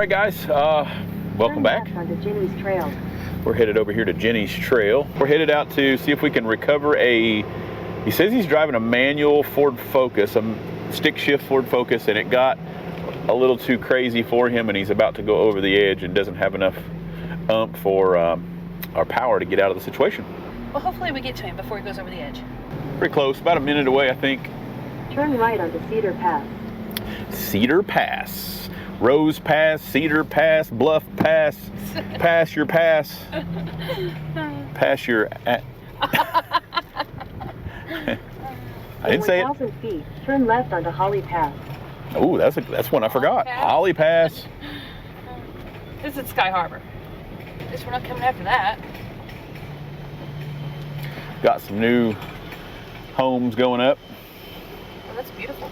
right, guys, welcome back. Onto Jenny's Trail. We're headed over here to Jenny's Trail. We're headed out to see if we can recover he says he's driving a manual Ford Focus, a stick shift Ford Focus, and it got a little too crazy for him, and he's about to go over the edge and doesn't have enough oomph for our power to get out of the situation. Well, hopefully we get to him before he goes over the edge. Pretty close, about a minute away, I think. Turn right onto Cedar Pass. Cedar Pass. Rose Pass, Cedar Pass, Bluff Pass, pass your pass, pass your... I didn't say it. 1,000 feet, turn left onto Holly Pass. Oh, that's one I forgot. Holly Pass. This is Sky Harbor. Guess we're not coming after that. Got some new homes going up. Oh, that's beautiful.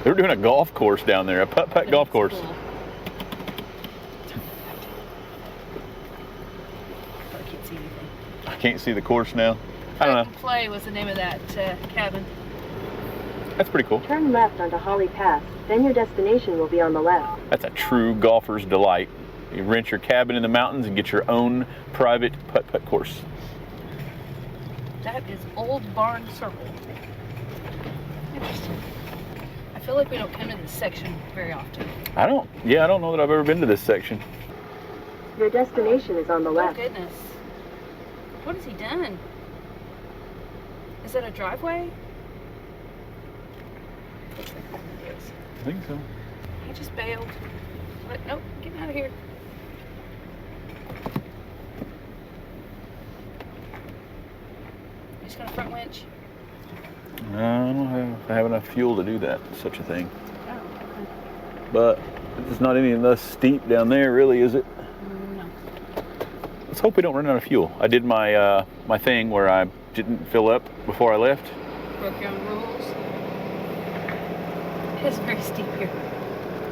They were doing a golf course down there, a putt-putt golf course. Cool. I can't see anything. I can't see the course now. I don't know. Play was the name of that cabin. That's pretty cool. Turn left onto Holly Pass, then your destination will be on the left. That's a true golfer's delight. You rent your cabin in the mountains and get your own private putt-putt course. That is Old Barn Circle. Interesting. I feel like we don't come to this section very often. I don't know that I've ever been to this section. Your destination is on the left. Oh goodness. What has he done? Is that a driveway? Looks like that is. I think so. He just bailed. But nope, getting out of here. He's gonna front winch. I don't have enough fuel to do that, such a thing. Oh, okay. But it's not any less steep down there, really, is it? No. Let's hope we don't run out of fuel. I did my my thing where I didn't fill up before I left. Broke your own rules. It's very steep here.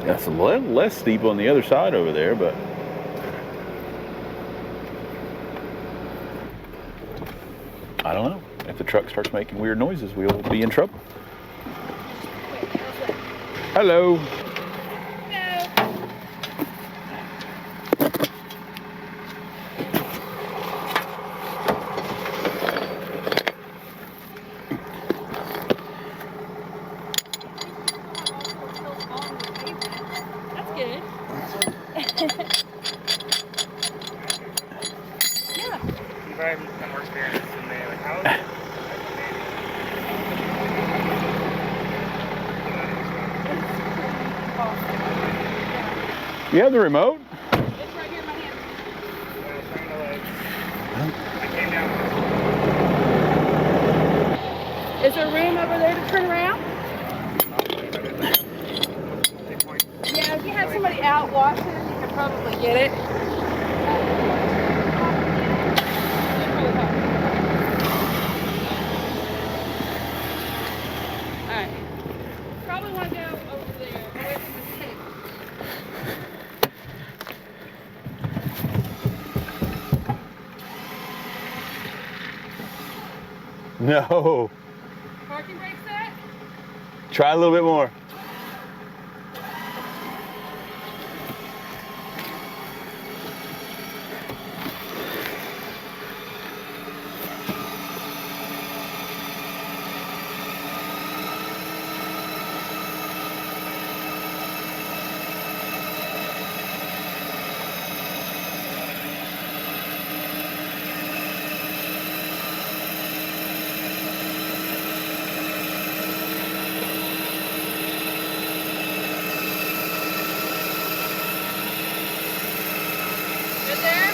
That's a little less steep on the other side over there, but I don't know. If the truck starts making weird noises, we'll be in trouble. Hello. That's good. Yeah. You've already got more experience than me. Like, how is it? You have the remote? It's right here in my hand. I was trying to I came down. Is there room over there to turn around? Yeah, if you have somebody out watching, you could probably get it. Alright. Probably want to go over there, away from the table. No. Parking brake set? Try a little bit more. Good there?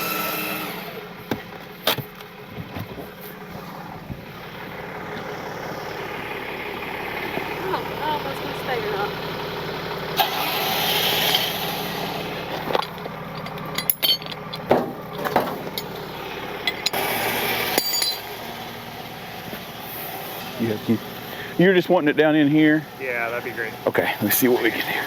Oh, that's going to stay or not. You're just wanting it down in here? Yeah, that'd be great. Okay, let's see what we can do.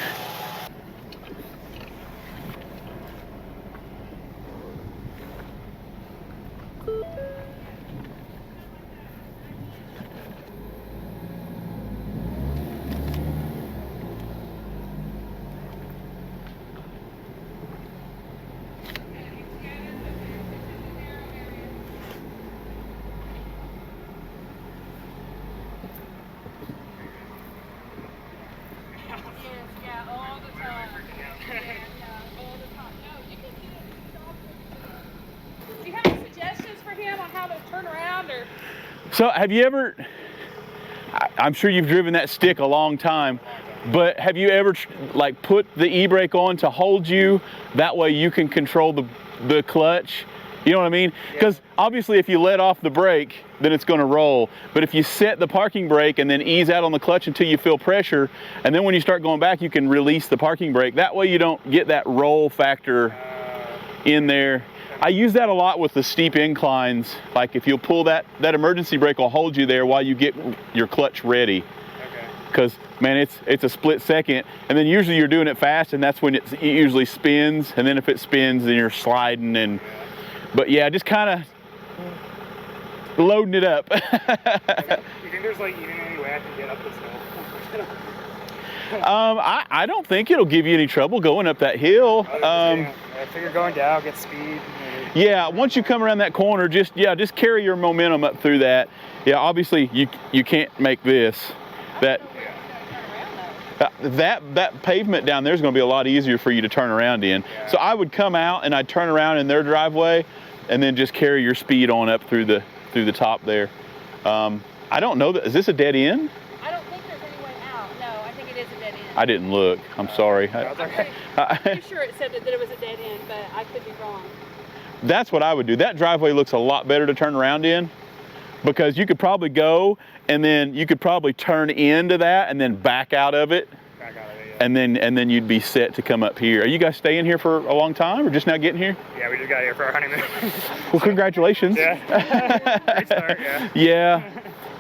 So have you ever, I'm sure you've driven that stick a long time, but have you ever like put the e-brake on to hold you? That way you can control the clutch. You know what I mean? Because obviously if you let off the brake, then it's going to roll. But if you set the parking brake and then ease out on the clutch until you feel pressure, and then when you start going back, you can release the parking brake. That way you don't get that roll factor in there. I use that a lot with the steep inclines. Like if you'll pull that emergency brake will hold you there while you get your clutch ready. Because man, it's a split second, and then usually you're doing it fast, and that's when it usually spins. And then if it spins, then you're sliding and. But yeah, just kind of loading it up. You think there's like even any way I can get up this hill? I don't think it'll give you any trouble going up that hill. I figure going down, get speed. Maybe. Yeah, once you come around that corner, just carry your momentum up through that. Yeah, obviously you can't make this. That pavement down there is going to be a lot easier for you to turn around in. Yeah. So I would come out and I'd turn around in their driveway, and then just carry your speed on up through the top there. I don't know is this a dead end? I don't think there's any way out. No, I think it is a dead end. I didn't look. I'm sorry. I'm pretty sure it said that it was a dead end, but I could be wrong. That's what I would do. That driveway looks a lot better to turn around in, because you could probably go and then you could probably turn into that and then back out of it. And then you'd be set to come up here. Are you guys staying here for a long time or just now getting here? Yeah, we just got here for our honeymoon. Well, congratulations. Yeah. Great start, yeah. Yeah.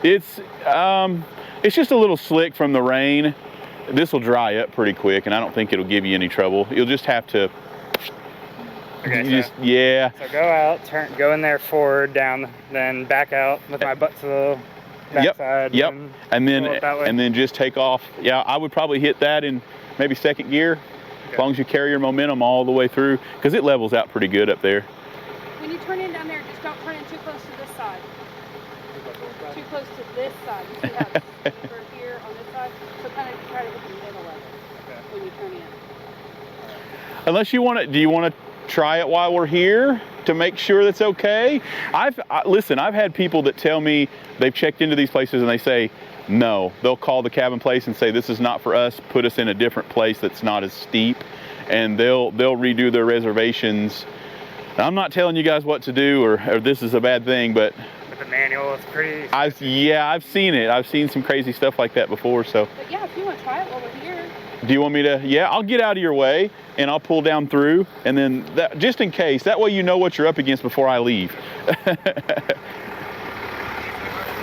It's just a little slick from the rain. This will dry up pretty quick, and I don't think it'll give you any trouble. You'll just have to. Okay. Yeah. So go out, go in there forward, down, then back out with my butt to the backside. Yep. And then just take off. Yeah, I would probably hit that in maybe second gear, as long as you carry your momentum all the way through, because it levels out pretty good up there. When you turn in down there, just don't turn in too close to this side. Too close to this side. You see how it's deeper here on this side? So kind of try to hit the middle of it when you turn in. Unless you want to, do you want to try it while we're here to make sure that's okay? Listen, I've had people that tell me they've checked into these places and they say no. They'll call the cabin place and say, this is not for us, put us in a different place that's not as steep, and they'll redo their reservations. Now, I'm not telling you guys what to do or this is a bad thing, but with the manual, it's pretty. I've seen it. I've seen some crazy stuff like that before. So. But yeah, if you want to try it while we're here. Do you want me to? Yeah, I'll get out of your way and I'll pull down through, and then just in case, that way you know what you're up against before I leave.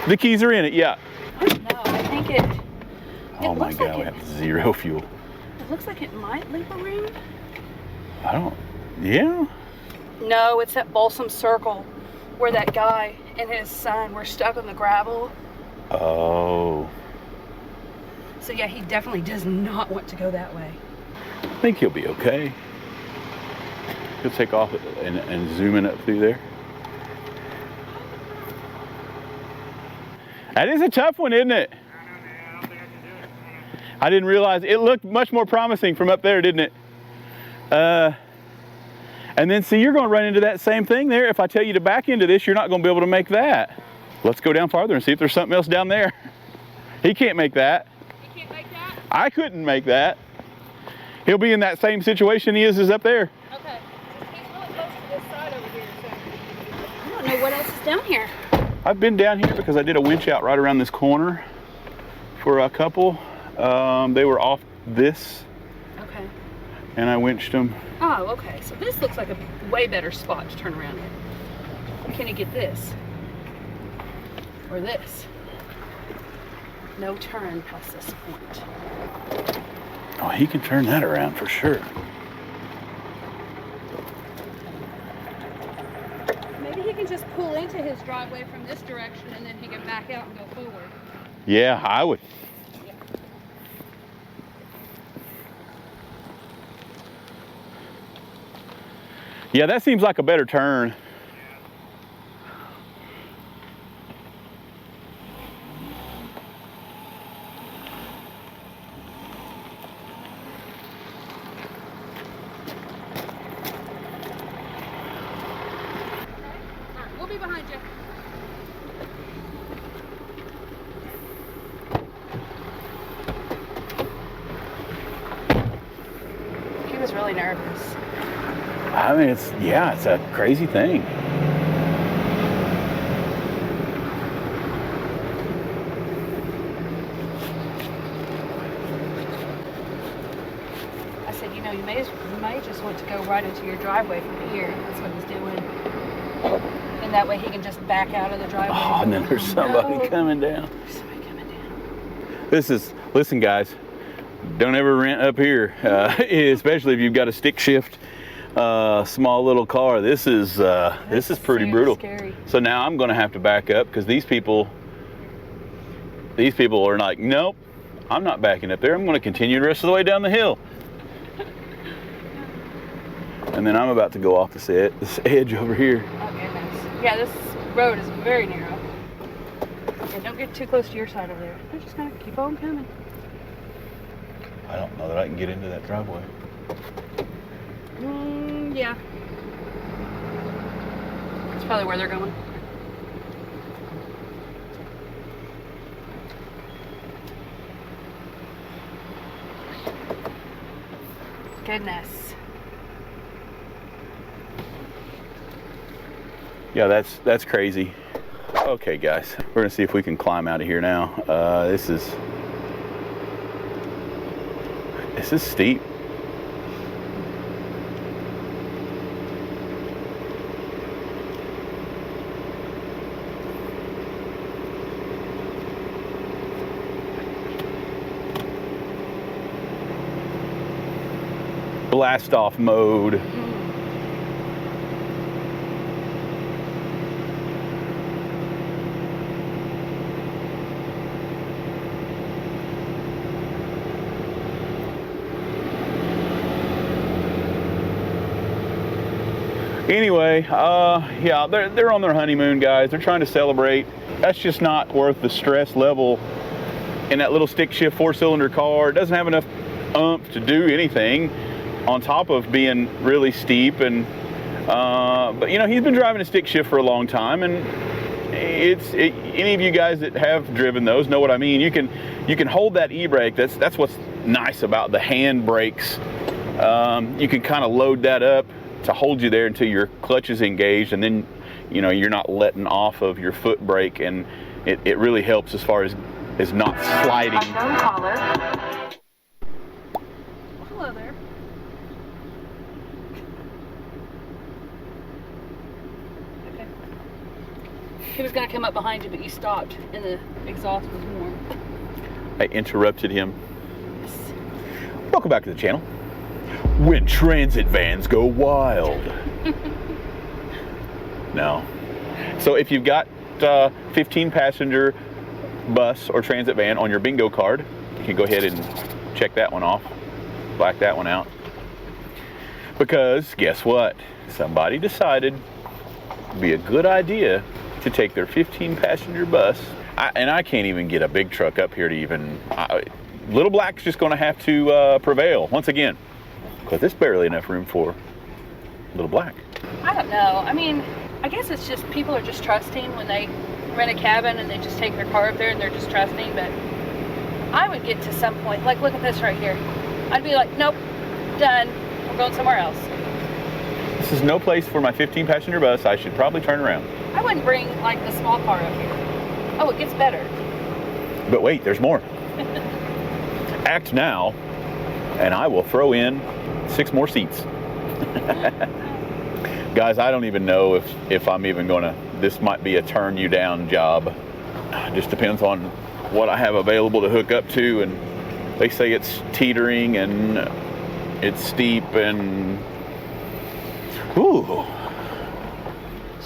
The keys are in it, yeah. No, I think it Oh my God, we have zero fuel. It looks like it might leave a ring. Yeah. No, it's that Balsam Circle where that guy and his son were stuck on the gravel. Oh. So yeah, he definitely does not want to go that way. I think he'll be okay. He'll take off and zoom in up through there. That is a tough one, isn't it? I don't know, man. I don't think I can do it. I didn't realize it looked much more promising from up there, didn't it? And then see, you're going to run into that same thing there. If I tell you to back into this, you're not going to be able to make that. Let's go down farther and see if there's something else down there. He can't make that. You can't make that? I couldn't make that. He'll be in that same situation he is as up there. Okay. He's really close to this side over here, so I don't know what else is down here. I've been down here because I did a winch out right around this corner for a couple. They were off this. Okay. And I winched them. Oh, okay. So this looks like a way better spot to turn around in. Can you get this? Or this? No turn past this point. Oh, he can turn that around for sure. Maybe he can just pull into his driveway from this direction and then he can back out and go forward. Yeah, I would. Yeah. Yeah, that seems like a better turn. was really nervous. I mean, it's a crazy thing. I said, you know, you may just want to go right into your driveway from here. That's what he's doing. And that way he can just back out of the driveway. Oh, and then there's somebody coming down. There's somebody coming down. Listen guys, don't ever rent up here, especially if you've got a stick shift, small little car. This is pretty brutal. Scary. So now I'm gonna have to back up because these people are like, nope, I'm not backing up there. I'm gonna continue the rest of the way down the hill. And then I'm about to go off this edge over here. Oh goodness. Yeah, this road is very narrow. Yeah, don't get too close to your side over there. They're just gonna keep on coming. I don't know that I can get into that driveway. Yeah. That's probably where they're going. Goodness. Yeah, that's crazy. Okay, guys, we're gonna see if we can climb out of here now. This is steep. Blast off mode. Anyway, yeah, they're on their honeymoon, guys. They're trying to celebrate. That's just not worth the stress level in that little stick shift 4-cylinder car. It doesn't have enough oomph to do anything on top of being really steep. And but you know, he's been driving a stick shift for a long time, and any of you guys that have driven those know what I mean. You can hold that e-brake. That's what's nice about the hand brakes. You can kind of load that up to hold you there until your clutch is engaged, and then you know you're not letting off of your foot brake, and it really helps as far as not sliding. Unknown caller. Hello there. Okay. He was gonna come up behind you, but you stopped, and the exhaust was warm. I interrupted him. Welcome back to the channel. When transit vans go wild. No. So if you've got 15 passenger bus or transit van on your bingo card, you can go ahead and check that one off, black that one out. Because guess what? Somebody decided it'd be a good idea to take their 15 passenger bus. And I can't even get a big truck up here to even, Little Black's just gonna have to prevail once again. But there's barely enough room for Little Black. I don't know. I mean, I guess it's just people are just trusting when they rent a cabin and they just take their car up there and they're just trusting. But I would get to some point, like look at this right here. I'd be like, nope, done. We're going somewhere else. This is no place for my 15 passenger bus. I should probably turn around. I wouldn't bring like the small car up here. Oh, it gets better. But wait, there's more. Act now, and I will throw in 6 more seats. Guys, I don't even know if I'm even gonna, this might be a turn you down job. Just depends on what I have available to hook up to, and they say it's teetering and it's steep and, ooh.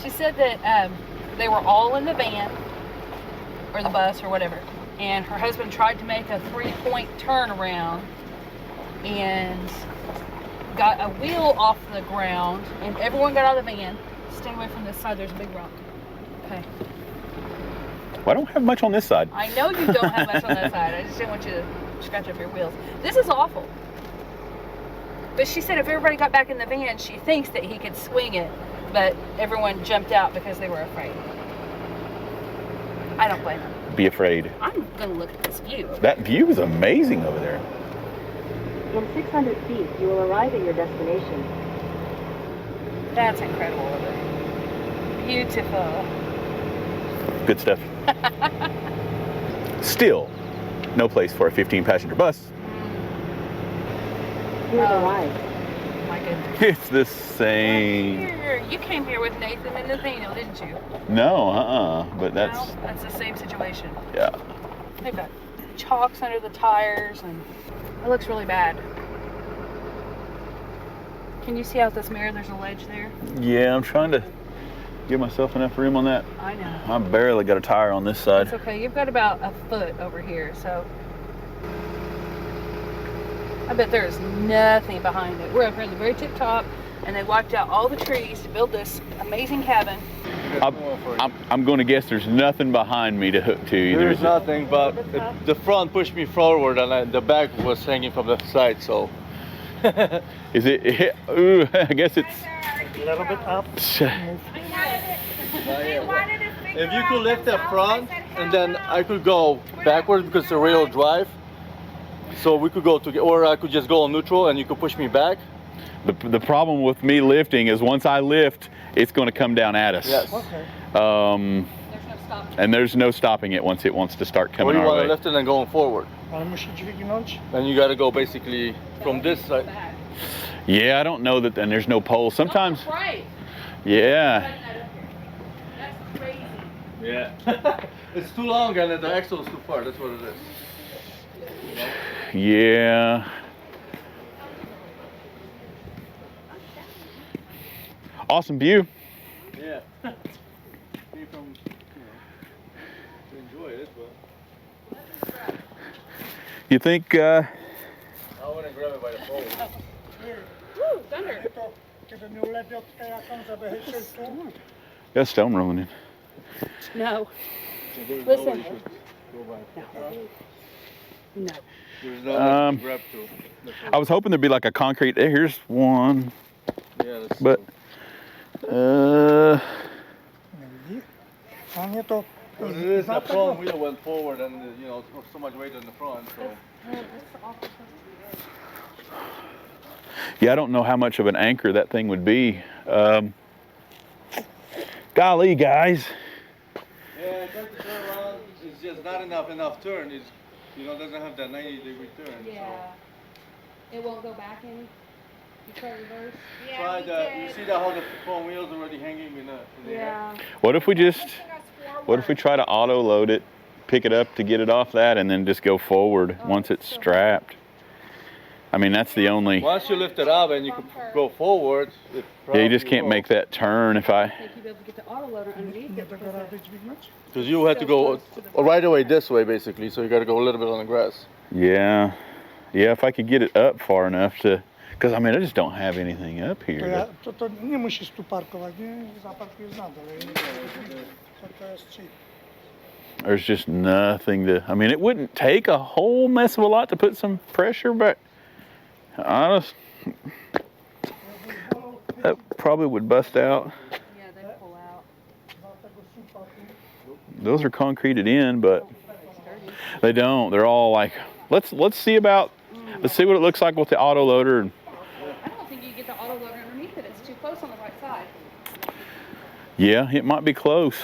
She said that they were all in the van or the bus or whatever, and her husband tried to make a 3-point turnaround and got a wheel off the ground, and everyone got out of the van. Stay away from this side, there's a big rock. Okay. Well, I don't have much on this side. I know you don't have much on that side. I just didn't want you to scratch up your wheels. This is awful. But she said if everybody got back in the van, she thinks that he could swing it, but everyone jumped out because they were afraid. I don't blame them. Be afraid. I'm gonna look at this view. That view is amazing over there. In 600 feet, you will arrive at your destination. That's incredible over there. Beautiful. Good stuff. Still, no place for a 15-passenger bus. You have arrived. My goodness. It's the same. Here. You came here with Nathan and Nathaniel, didn't you? No, but that's, No, that's the same situation. yeah. They've got chalks under the tires, and it looks really bad. Can you see out this mirror? There's a ledge there. Yeah, I'm trying to give myself enough room on that. I know. I barely got a tire on this side. It's okay. You've got about a foot over here, so I bet there is nothing behind it. We're up here at the very tip top, and they wiped out all the trees to build this amazing cabin. I'm going to guess there's nothing behind me to hook to either. There's nothing, but the front pushed me forward and the back was hanging from the side, so. Is it? Ooh, I guess it's. A little bit up. If you could lift the front and then I could go backwards because it's a real drive. So we could go together, or I could just go on neutral and you could push me back. The problem with me lifting is once I lift, it's going to come down at us. Yes. Okay. There's no stopping. And there's no stopping it once it wants to start Or coming you our want to way. lift it and going forward. Ale musi dźwignąć. And you got to go basically from this side. Yeah, I don't know that, and there's no pole. Sometimes, Oh, right. yeah. That's crazy. Yeah. It's too long and the axle is too far, that's what it is. Yeah. Awesome view. Yeah. You can, to enjoy it, but You think, I wouldn't grab it by the pole. Woo, thunder. To, kiedy mi ulepią tutaj jakąś, żeby chycić tu. got stone rolling in. No. There's Listen. no way you should go back. No. There's no way Um, to grab to. I was hoping there'd be like a concrete. Here's one, Yeah, that's but Nie widzi? A nie to. What it is, the front wheel went forward and you know, so much weight in the front, so. yeah, I don't know how much of an anchor that thing would be. Golly, guys. Yeah, I tried to turn around, it's just not enough turn. It's, you know, doesn't have that 90-degree turn. Yeah. It won't go back any? You try reverse? So try the, you see that how the front wheel's already hanging in the air? What if we try to auto load it, pick it up to get it off that, and then just go forward once it's strapped? I mean, that's the only. Once you lift it up and you can go forward, it Yeah, you just probably can't will. make that turn if I. I think you'll be able to get the autoloader underneath Nie it. tego rady dźwignąć? Because you have to go right away this way basically, so you got to go a little bit on the grass. Yeah, yeah. If I could get it up far enough to, because I mean, I just don't have anything up To, here. to nie musisz tu parkować, nie? Zaparkujesz na dole. To jest cheap. There's just nothing to. I mean, it wouldn't take a whole mess of a lot to put some pressure, but honest, that probably would bust out. Yeah, they pull out. Those are concreted in, but they don't. They're all like, let's see about. Let's see what it looks like with the auto loader. I don't think you get the autoloader underneath it. It's too close on the right side. Yeah, it might be close.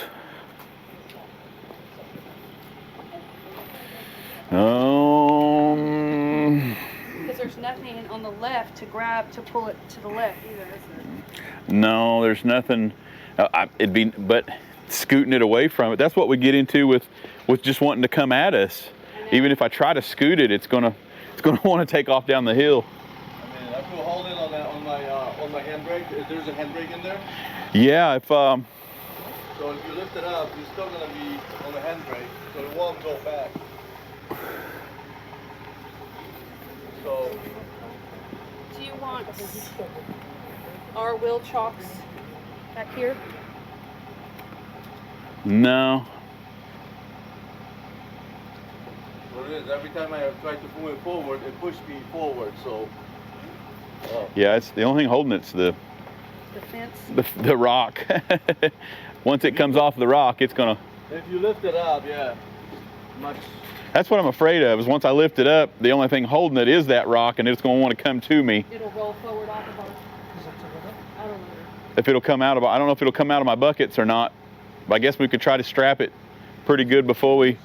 Because there's nothing on the left to grab to pull it to the left either, is there? No, there's nothing. It'd be, but scooting it away from it. That's what we get into with just wanting to come at us. Even if I try to scoot it, it's gonna want to take off down the hill. I mean, I could hold it on my handbrake. There's a handbrake in there. Yeah, if So if you lift it up, you're still gonna be on the handbrake, so it won't go back. So Do you want our wheel chocks back here? no, what it is, every time I try to move it forward, it pushed me forward. So yeah, it's the only thing holding it's The fence? the rock. Once it comes off the rock, it's gonna. if you lift it up, yeah, much That's what I'm afraid of, is once I lift it up, the only thing holding it is that rock, and it's going to want to come to me. It'll roll forward off of our, I don't know. If it'll come out of, I don't know if it'll come out of my buckets or not. But I guess we could try to strap it pretty good before we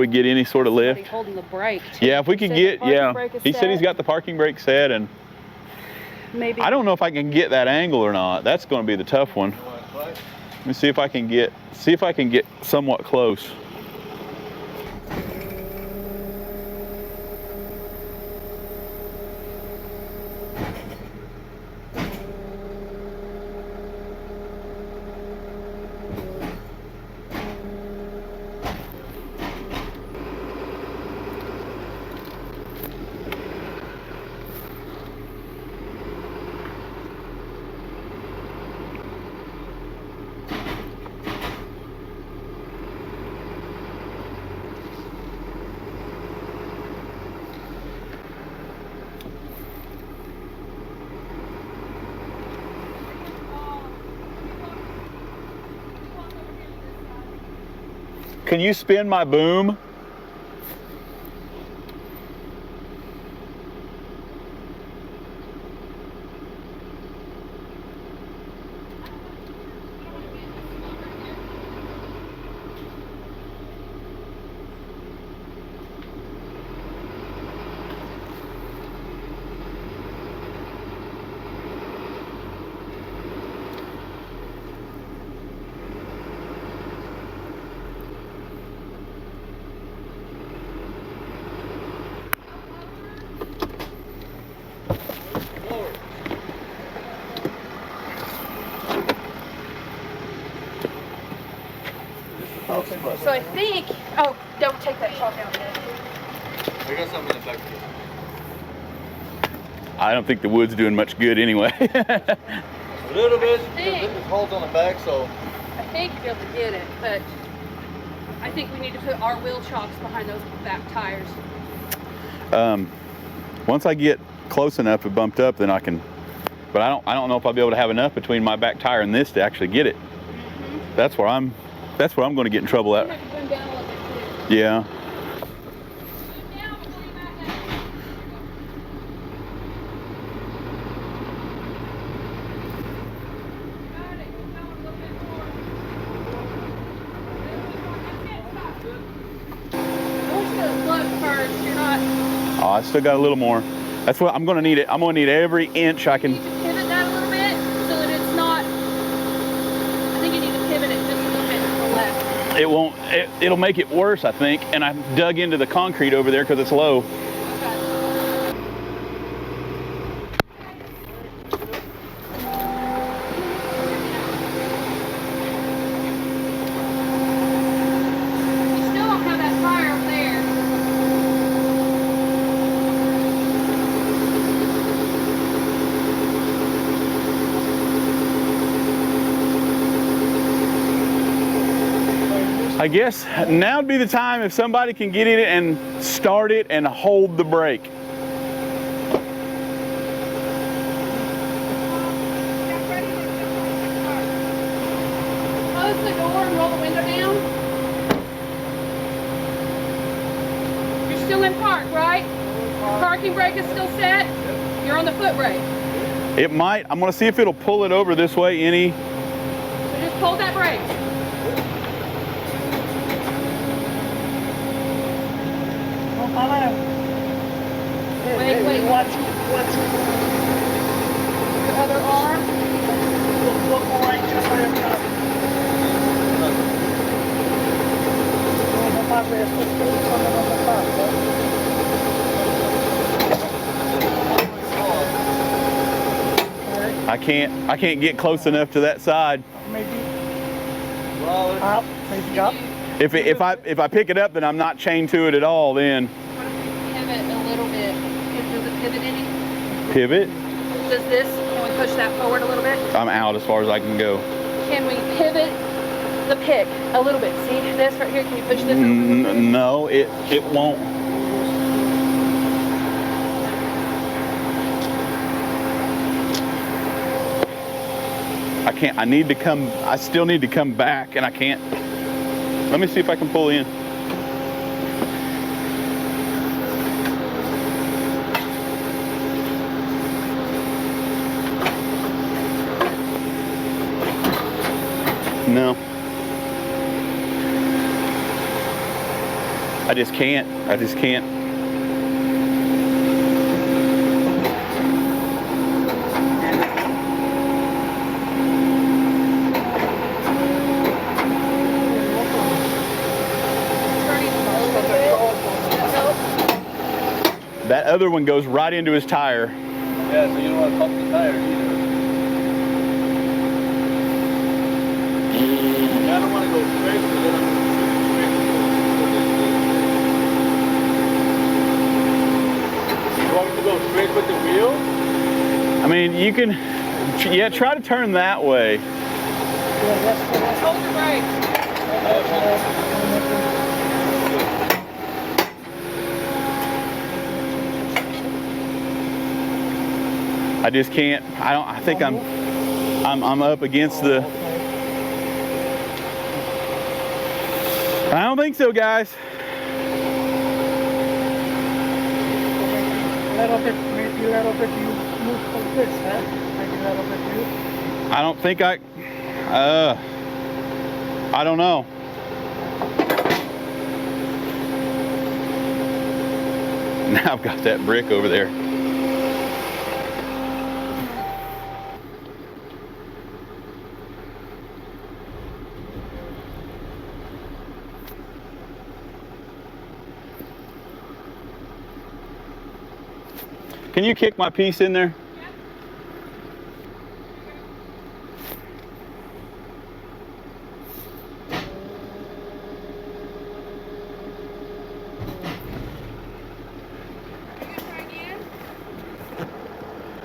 get any sort of lift. Somebody holding the brake too. Yeah, if we He could said get, the parking yeah. brake is He said he's set. got the parking brake set, and Maybe. I don't know if I can get that angle or not. That's going to be the tough one. Let me see if I can get somewhat close. Can you spin my boom? So I think, oh, don't take that chalk out. I got something in the back. I don't think the wood's doing much good anyway. A little bit. think- It holds on the back, so. I think you'll be able to get it, but I think we need to put our wheel chocks behind those back tires. Once I get close enough and bumped up, then I can. But I don't know if I'll be able to have enough between my back tire and this to actually get it. That's where I'm going to get in trouble at. You have to bring down a little bit too. Yeah. I want you to look first. You're not. Oh, I still got a little more. That's what I'm going to need it. I'm going to need every inch I You can. need to pivot that a little bit so that it's not. I think you need to pivot it just a little bit to the left. It won't. It'll make it worse, I think. And I dug into the concrete over there because it's low. Okay. You still don't have that tire up there. I guess now would be the time if somebody can get in it and start it and hold the brake. Close the door and roll the window down. You're still in park, right? Your parking brake is still set? You're on the foot brake. It might. I'm going to see if it'll pull it over this way any. So just hold that brake. Wait. Watch. Your other arm. Look right, just like that. No más de estos que usan en la casa. I can't get close enough to that side. Maybe Well, up, maybe up. If I pick it up, then I'm not chained to it at all. Then Pivot a little bit. Does it pivot any? pivot. Does this? Can we push that forward a little bit? I'm out as far as I can go. Can we pivot the pick a little bit? See this right here? Can you push this over a little bit? No, it won't. I can't. I still need to come back, and I can't. Let me see if I can pull in. No. I just can't. I just can't. That other one goes right into his tire. Yeah, so you don't want to pump the tire either. Yeah, I don't want to go straight because then you want me to go straight with the wheel? I mean, you can, yeah, try to turn that way. Hold your brake. I just can't. I think I'm up against the. I don't think so, guys. Maybe a little bit you move like this, huh? Maybe a little bit you. I don't think I don't know. Now I've got that brick over there. Can you kick my piece in there?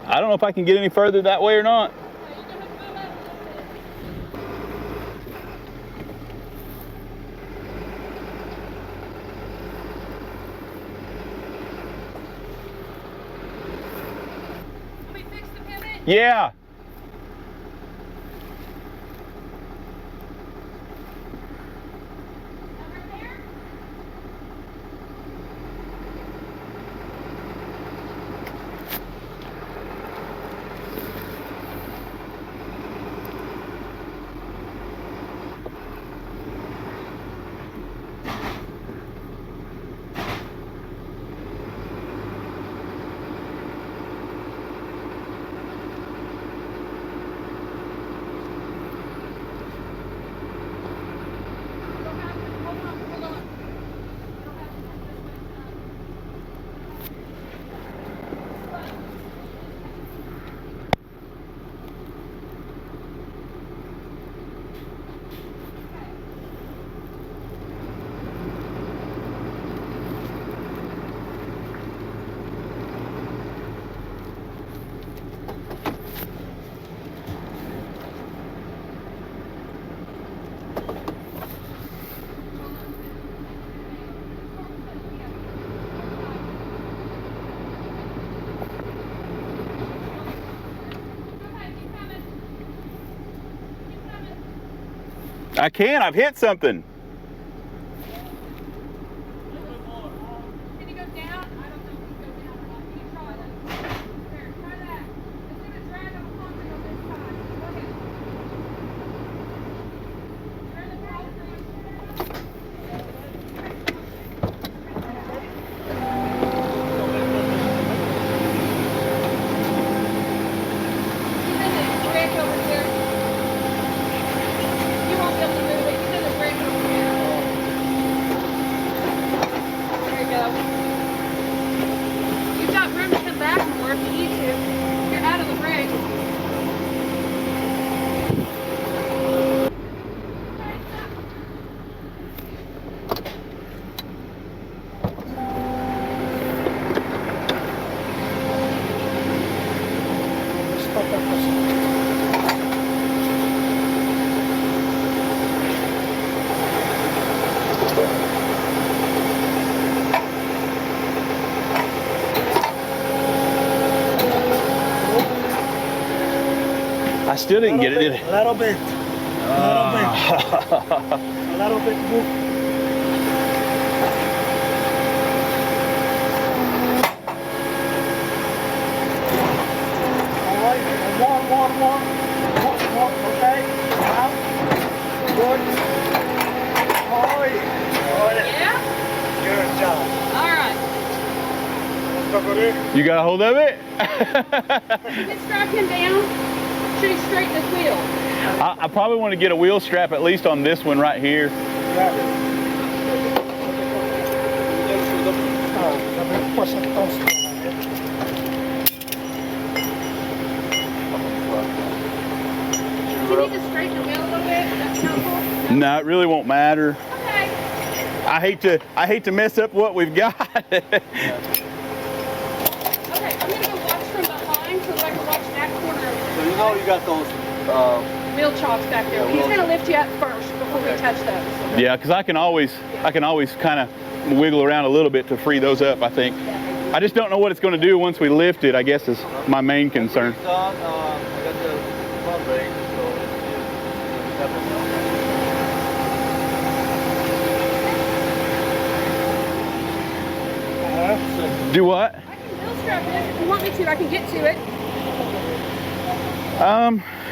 I don't know if I can get any further that way or not. Yeah. I can. I've hit something. Can you go down? I don't know if you can go down or not. Can you try that? There, try that. It's going to drag on the concrete on this side. Go ahead. Turn the concrete. Even the brick over here. You won't be able to move it. Even the brick over here. There you go. You've got room to come back more if you need to. You're out of the brake. Stop that person. I still didn't get it, did I? A little bit. A little bit move. All right, more, okay? Now. Good. Oi. Yeah? Good job. All right. You got a hold of it? You can strap him down. Should he straighten his wheel? I probably want to get a wheel strap at least on this one right here. Do you need to straighten the wheel a little bit? That's helpful. No, it really won't matter. Okay. I hate to mess up what we've got. Okay, I'm gonna go watch from behind so that I can watch that corner. So you know you got those. Wheel chocks back there. He's gonna lift you up first before we touch those. Yeah, because I can always kind of wiggle around a little bit to free those up, I think. I just don't know what it's going to do once we lift it, I guess, is my main concern. I got the front brake, so Do what? I can wheel strap it if you want me to. I can get to it.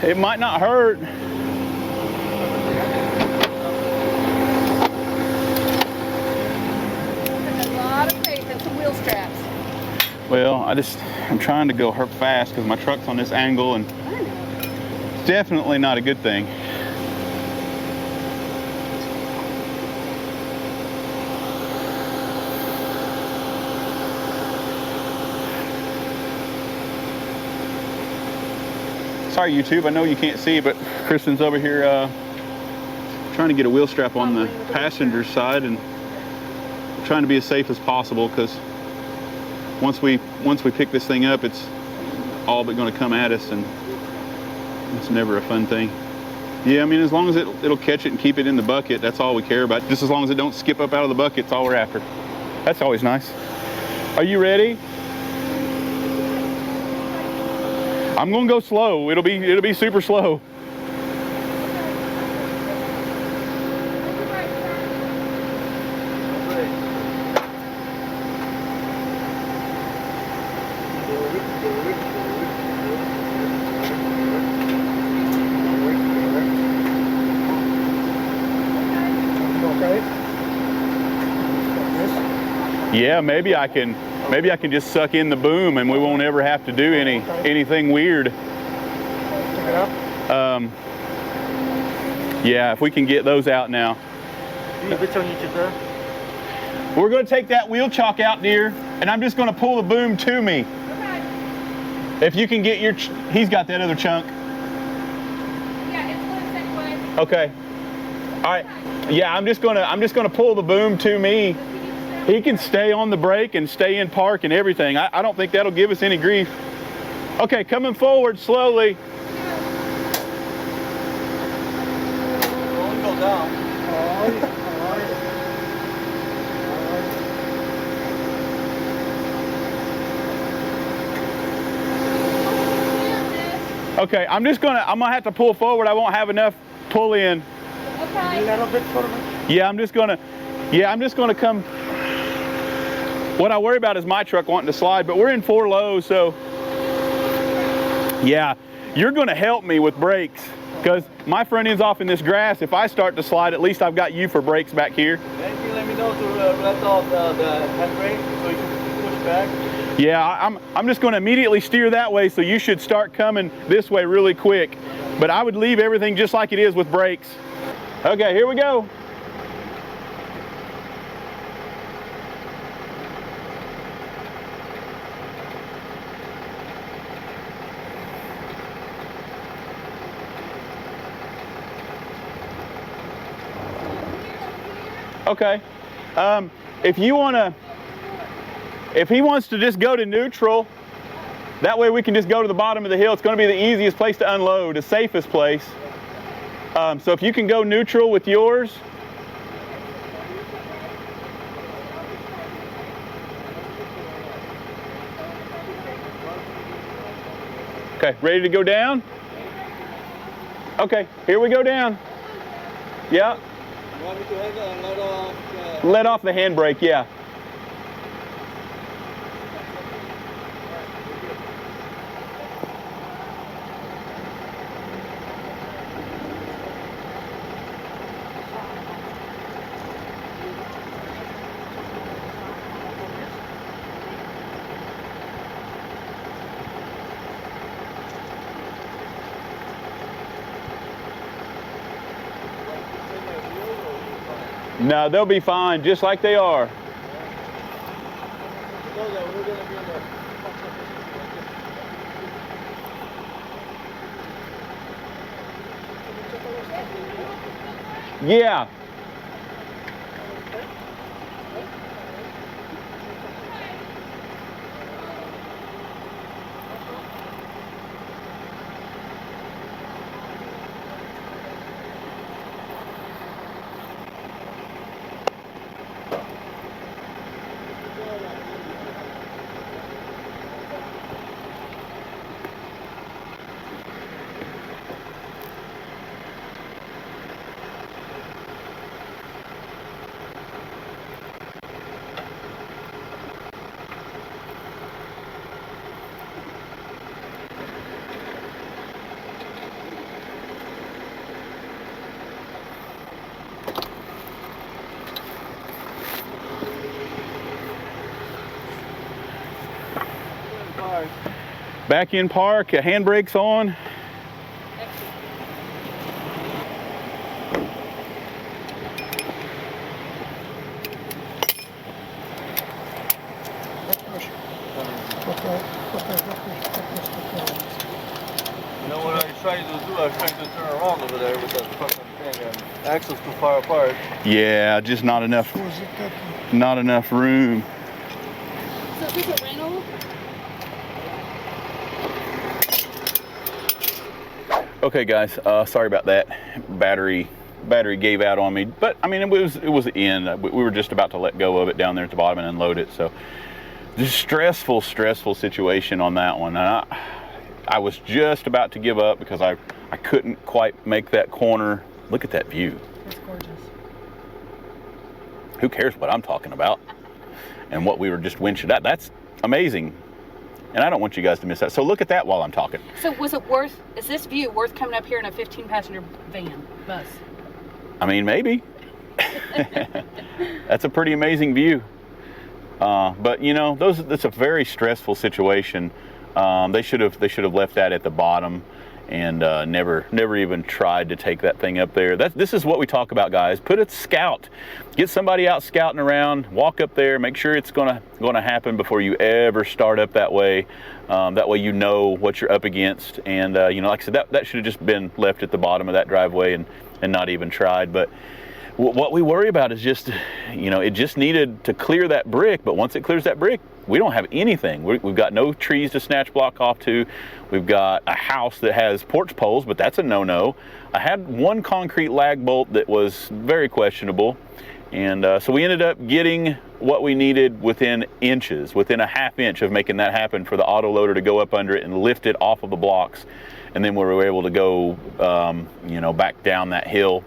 It might not hurt. There's a lot of faith in some wheel straps. Well, I'm trying to go fast because my truck's on this angle, and it's definitely not a good thing. Sorry, YouTube, I know you can't see, but Kristen's over here trying to get a wheel strap on the passenger side and trying to be as safe as possible, because once we pick this thing up, it's all but going to come at us, and it's never a fun thing. Yeah, I mean, as long as it'll catch it and keep it in the bucket, that's all we care about. Just as long as it don't skip up out of the bucket, it's all we're after. That's always nice. Are you ready? I'm gonna go slow. It'll be super slow. Yeah, maybe I can just suck in the boom and we won't ever have to do anything weird. Yeah, if we can get those out now. We're going to take that wheel chock out, dear, and I'm just going to pull the boom to me. Okay. If you can get he's got that other chunk. Yeah, it's going the same way. Okay. All right. Yeah, I'm just gonna pull the boom to me. He can stay on the brake and stay in park and everything. I don't think that'll give us any grief. Okay, coming forward slowly. Don't go down. Okay, I'm gonna have to pull forward. I won't have enough pull in. Okay. A little bit forward. Yeah, I'm just gonna come. What I worry about is my truck wanting to slide, but we're in 4 low, so yeah, you're gonna help me with brakes because my front end's off in this grass. If I start to slide, at least I've got you for brakes back here. Then you let me know to let off the handbrake so you can push back. Yeah, I'm just gonna immediately steer that way, so you should start coming this way really quick. But I would leave everything just like it is with brakes. Okay, here we go. Okay, if he wants to just go to neutral, that way we can just go to the bottom of the hill. It's going to be the easiest place to unload, the safest place. So if you can go neutral with yours. Okay, ready to go down? Okay, here we go down. Yeah. You want me to let off? Let off the handbrake, yeah. No, they'll be fine, just like they are. Yeah. Back in park, handbrake's on. You know what I tried to do? I tried to turn around over there with that fucking thing, and axle's too far apart. Yeah, just not enough room. So is this a rental? Okay guys, sorry about that. Battery gave out on me, but I mean it was the end. We were just about to let go of it down there at the bottom and unload it. So just stressful situation on that one. And I was just about to give up because I couldn't quite make that corner. Look at that view. It's gorgeous. Who cares what I'm talking about and what we were just winching at? That's amazing. And I don't want you guys to miss that. So look at that while I'm talking. So is this view worth coming up here in a 15-passenger bus? I mean, maybe. That's a pretty amazing view. But you know, that's a very stressful situation. They should have left that at the bottom and never even tried to take that thing up there. This is what we talk about, guys. Put a scout, get somebody out scouting around, walk up there, make sure it's gonna happen before you ever start up that way. That way you know what you're up against. And you know, like I said, that should have just been left at the bottom of that driveway and not even tried. But what we worry about is just, you know, it just needed to clear that brick. But once it clears that brick, we don't have anything. We've got no trees to snatch block off to. We've got a house that has porch poles, but that's a no-no. I had one concrete lag bolt that was very questionable. And so we ended up getting what we needed within inches, within a ½ inch of making that happen for the auto loader to go up under it and lift it off of the blocks. And then we were able to go, you know, back down that hill.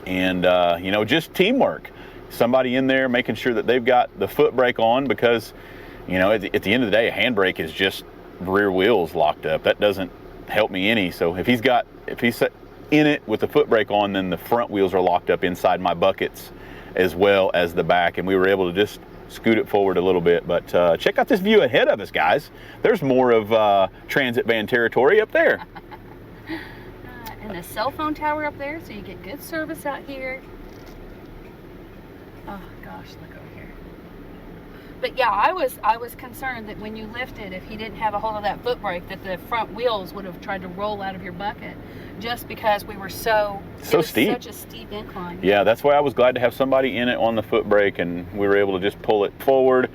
And, you know, just teamwork. Somebody in there making sure that they've got the foot brake on, because, you know, at the end of the day, a handbrake is just rear wheels locked up. That doesn't help me any. So if he's in it with the foot brake on, then the front wheels are locked up inside my buckets as well as the back. And we were able to just scoot it forward a little bit. But check out this view ahead of us, guys. There's more of transit van territory up there. And a cell phone tower up there, so you get good service out here. Oh gosh, look over here. But yeah, I was concerned that when you lifted, if he didn't have a hold of that foot brake, that the front wheels would have tried to roll out of your bucket, just because we were so steep. Such a steep incline. Yeah, that's why I was glad to have somebody in it on the foot brake, and we were able to just pull it forward.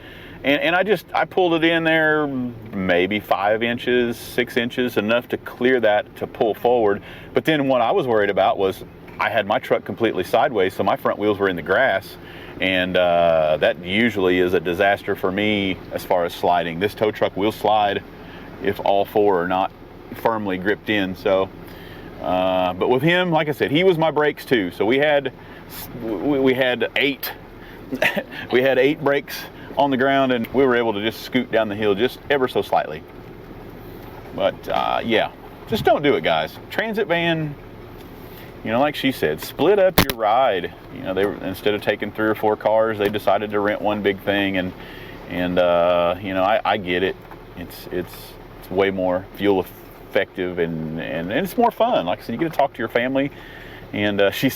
And I pulled it in there maybe 5 inches, 6 inches, enough to clear that to pull forward. But then what I was worried about was I had my truck completely sideways, so my front wheels were in the grass. And that usually is a disaster for me as far as sliding. This tow truck will slide if all four are not firmly gripped in. So, but with him, like I said, he was my brakes too. So we had 8 we had 8 brakes on the ground, and we were able to just scoot down the hill just ever so slightly. But yeah, just don't do it, guys. Transit van, you know, like she said, split up your ride. You know, instead of taking 3 or 4 cars, they decided to rent one big thing. And you know, I get it. It's way more fuel effective, and it's more fun. Like I said, you get to talk to your family And she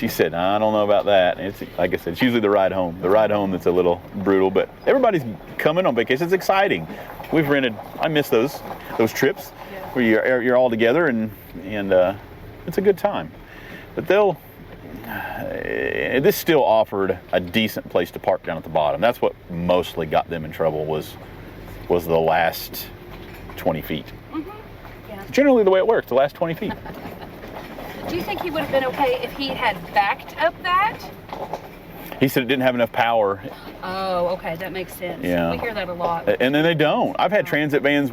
said, I don't know about that. And it's, like I said, it's usually the ride home. The ride home that's a little brutal, but everybody's coming on vacation. It's exciting. We've rented, I miss those trips where you're all together and it's a good time. But this still offered a decent place to park down at the bottom. That's what mostly got them in trouble was the last 20 feet. Mm-hmm. Yeah. Generally the way it works, the last 20 feet. Do you think he would have been okay if he had backed up that? He said it didn't have enough power. Oh, okay, that makes sense. Yeah. We hear that a lot. And then they don't. I've had transit vans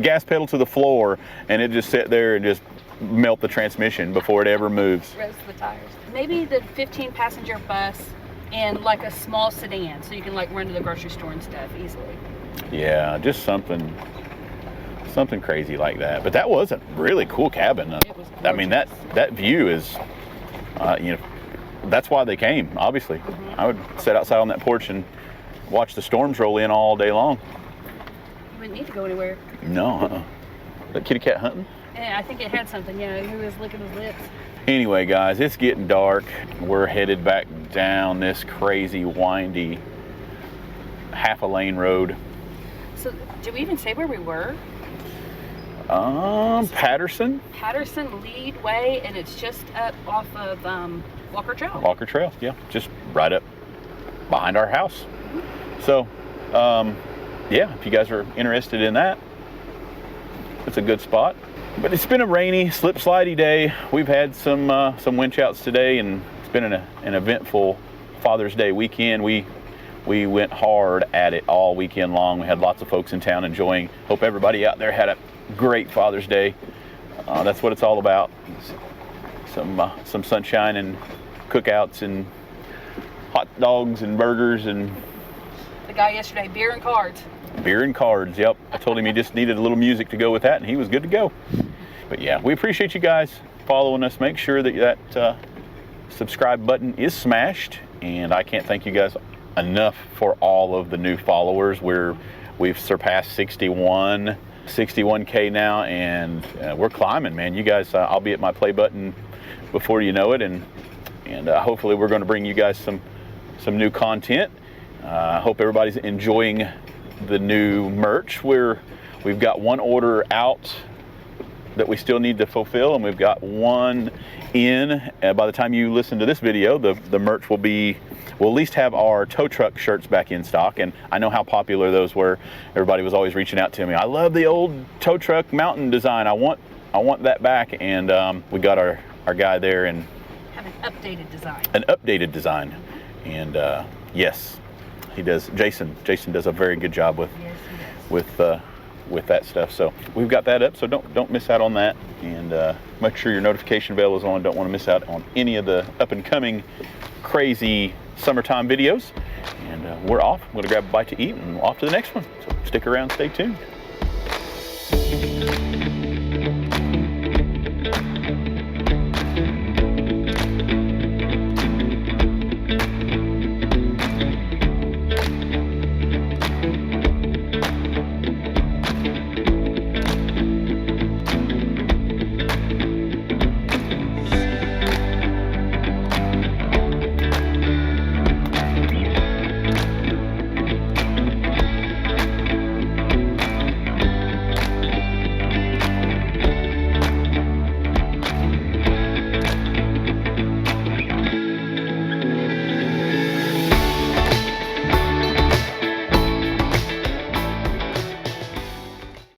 gas pedal to the floor and it just sit there and just melt the transmission before it ever moves. Roast the tires. Maybe the 15-passenger bus and like a small sedan so you can like run to the grocery store and stuff easily. Yeah, just something crazy like that. But that was a really cool cabin. It was I mean, that view is, that's why they came, obviously. Mm-hmm. I would sit outside on that porch and watch the storms roll in all day long. You wouldn't need to go anywhere. No, That kitty cat hunting? Yeah, I think it had something. Yeah, he was licking his lips. Anyway, guys, it's getting dark. We're headed back down this crazy, windy, half a lane road. So, did we even say where we were? Patterson Lead Way, and it's just up off of Walker Trail. Walker Trail, yeah, just right up behind our house. So, yeah, if you guys are interested in that, it's a good spot. But it's been a rainy, slip-slidey day. We've had some winch outs today, and it's been an eventful Father's Day weekend. We went hard at it all weekend long. We had lots of folks in town enjoying. Hope everybody out there had a great Father's Day. That's what it's all about. Some sunshine and cookouts and hot dogs and burgers and The guy yesterday, beer and cards. beer and cards. Yep, I told him he just needed a little music to go with that, and he was good to go. But yeah, we appreciate you guys following us. Make sure that subscribe button is smashed, and I can't thank you guys enough for all of the new followers. We've surpassed 61K now, and we're climbing, man. You guys, I'll be at my play button before you know it, and hopefully we're going to bring you guys some new content. I hope everybody's enjoying the new merch. We've got one order out that we still need to fulfill, and we've got one in. By the time you listen to this video, the merch we'll at least have our tow truck shirts back in stock, and I know how popular those were. Everybody was always reaching out to me. I love the old tow truck mountain design. I want that back, and we got our guy there and Have an updated design. An updated design, and yes, he does. Jason does a very good job with that stuff. So we've got that up, so don't miss out on that, and make sure your notification bell is on. Don't want to miss out on any of the up and coming crazy summertime videos. And we're off. I'm going to grab a bite to eat and off to the next one. So stick around, stay tuned.